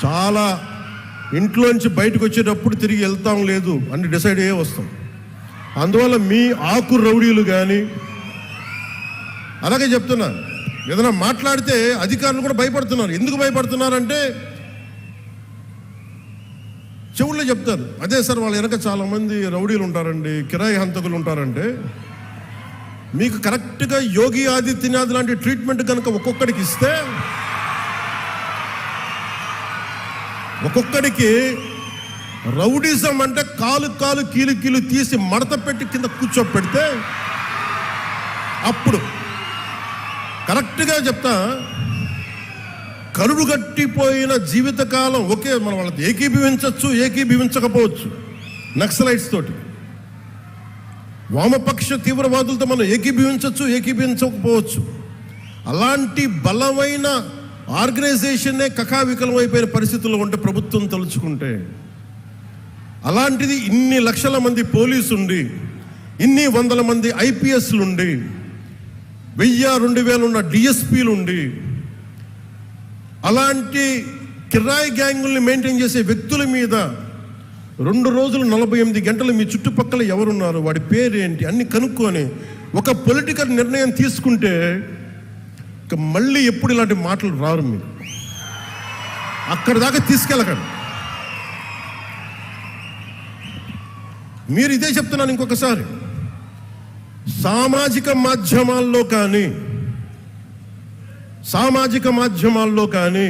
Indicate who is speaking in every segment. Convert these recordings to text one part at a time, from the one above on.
Speaker 1: చాలా ఇంట్లోంచి బయటకు వచ్చేటప్పుడు తిరిగి వెళ్తాం లేదు అని డిసైడ్ అయ్యే వస్తాం. అందువల్ల మీ ఆకు రౌడీలు కానీ, అలాగే చెప్తున్నా, ఏదైనా మాట్లాడితే అధికారులు కూడా భయపడుతున్నారు. ఎందుకు భయపడుతున్నారంటే చెవుల్లో చెప్తారు, అదే సార్ వాళ్ళ వెనక చాలామంది రౌడీలు ఉంటారండి, కిరాయి హంతకులు ఉంటారంటే, మీకు కరెక్ట్గా యోగి ఆదిత్యనాథ్ లాంటి ట్రీట్మెంట్ కనుక ఒక్కొక్కడికి ఇస్తే, ఒక్కొక్కడికి రౌడీజం అంటే కాలు కాలు కీలు కీలు తీసి మడత పెట్టి కింద కూర్చోపెడితే, అప్పుడు కరెక్ట్గా చెప్తా, కరుడు గట్టిపోయిన జీవితకాలం ఒకే మనం వాళ్ళతో ఏకీభవించవచ్చు, ఏకీభవించకపోవచ్చు. నక్సలైట్స్ తోటి, వామపక్ష తీవ్రవాదులతో మనం ఏకీభవించవచ్చు, ఏకీభవించకపోవచ్చు. అలాంటి బలమైన ఆర్గనైజేషన్నే కకావికలమైపోయిన పరిస్థితుల్లో ఉంటే ప్రభుత్వం తలుచుకుంటే, అలాంటిది ఇన్ని లక్షల మంది పోలీసు ఉండి, ఇన్ని వందల మంది ఐపీఎస్లు ఉండి, 1000-2000 ఉన్న డిఎస్పీలు ఉండి, అలాంటి కిరాయి గ్యాంగుల్ని మెయింటైన్ చేసే వ్యక్తుల మీద 2 రోజులు 48 గంటలు మీ చుట్టుపక్కల ఎవరున్నారు, వాడి పేరేంటి అన్ని కనుక్కొని ఒక పొలిటికల్ నిర్ణయం తీసుకుంటే ఇక మళ్ళీ ఎప్పుడు ఇలాంటి మాటలు రారు. మీరు అక్కడి దాకా తీసుకెళ్ళకండి. మీరు ఇదే చెప్తున్నాను ఇంకొకసారి, సామాజిక మాధ్యమాల్లో కానీ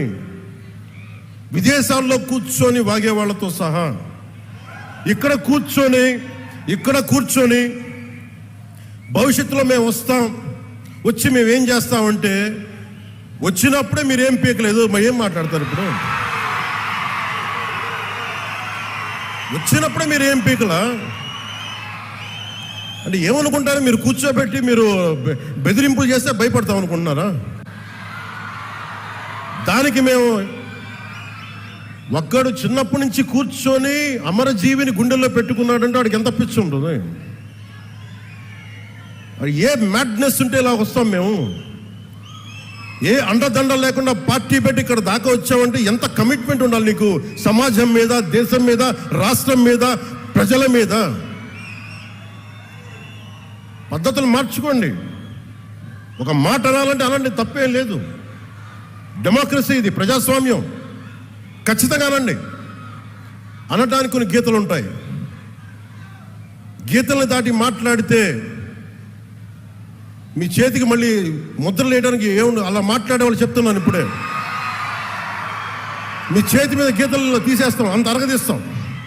Speaker 1: విదేశాల్లో కూర్చొని వాగే వాళ్ళతో సహా ఇక్కడ కూర్చొని భవిష్యత్తులో మేము వస్తాం, వచ్చి మేము ఏం చేస్తామంటే, వచ్చినప్పుడే మీరేం పీకలేదు, ఏం మాట్లాడతారు? ఇప్పుడు వచ్చినప్పుడే మీరు ఏం పీకలా అంటే ఏమనుకుంటారు? మీరు కూర్చోబెట్టి మీరు బెదిరింపులు చేస్తే భయపడతాం అనుకుంటున్నారా? దానికి మేము ఒక్కడు చిన్నప్పటి నుంచి కూర్చొని అమరజీవిని గుండెల్లో పెట్టుకున్నాడంటే వాడికి ఎంత పిచ్చి ఉంటుంది? ఏ మ్యాడ్నెస్ ఉంటే ఇలా వస్తాం మేము? ఏ అండదండ లేకుండా పార్టీ పెట్టి ఇక్కడ దాకా వచ్చామంటే ఎంత కమిట్మెంట్ ఉండాలి నీకు, సమాజం మీద, దేశం మీద, రాష్ట్రం మీద, ప్రజల మీద. పద్ధతులు మార్చుకోండి. ఒక మాట అనాలంటే అలాంటి తప్పేం లేదు. డెమోక్రసీ ఇది, ప్రజాస్వామ్యం. ఖచ్చితంగా అనండి. అనటానికి కొన్ని గీతలు ఉంటాయి. గీతలను దాటి మాట్లాడితే మీ చేతికి మళ్ళీ ముద్రలు వేయడానికి ఏముండదు. అలా మాట్లాడే వాళ్ళు చెప్తున్నాను ఇప్పుడే, మీ చేతి మీద గీతలు తీసేస్తాం, అంత అరగదీస్తాం,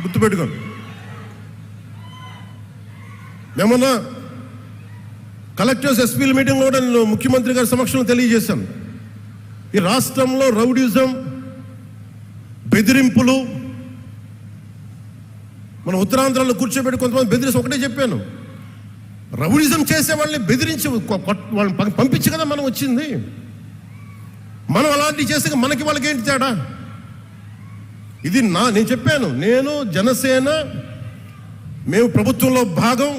Speaker 1: గుర్తుపెట్టుకోండి. ఏమన్నా కలెక్టర్స్ ఎస్పీల మీటింగ్లో కూడా నేను ముఖ్యమంత్రి గారి సమక్షంలో తెలియజేశాను, ఈ రాష్ట్రంలో రౌడీజం, బెదిరింపులు, మన ఉత్తరాంధ్రలో కూర్చోబెట్టి కొంతమంది బెదిరించి ఒకటే చెప్పాను, రౌడీజం చేసే వాళ్ళని బెదిరించి వాళ్ళని పంపించి కదా మనం వచ్చింది. మనం అలాంటివి చేస్తే మనకి వాళ్ళకి ఏంటి తేడా? ఇది నేను చెప్పాను, నేను జనసేన, మేము ప్రభుత్వంలో భాగం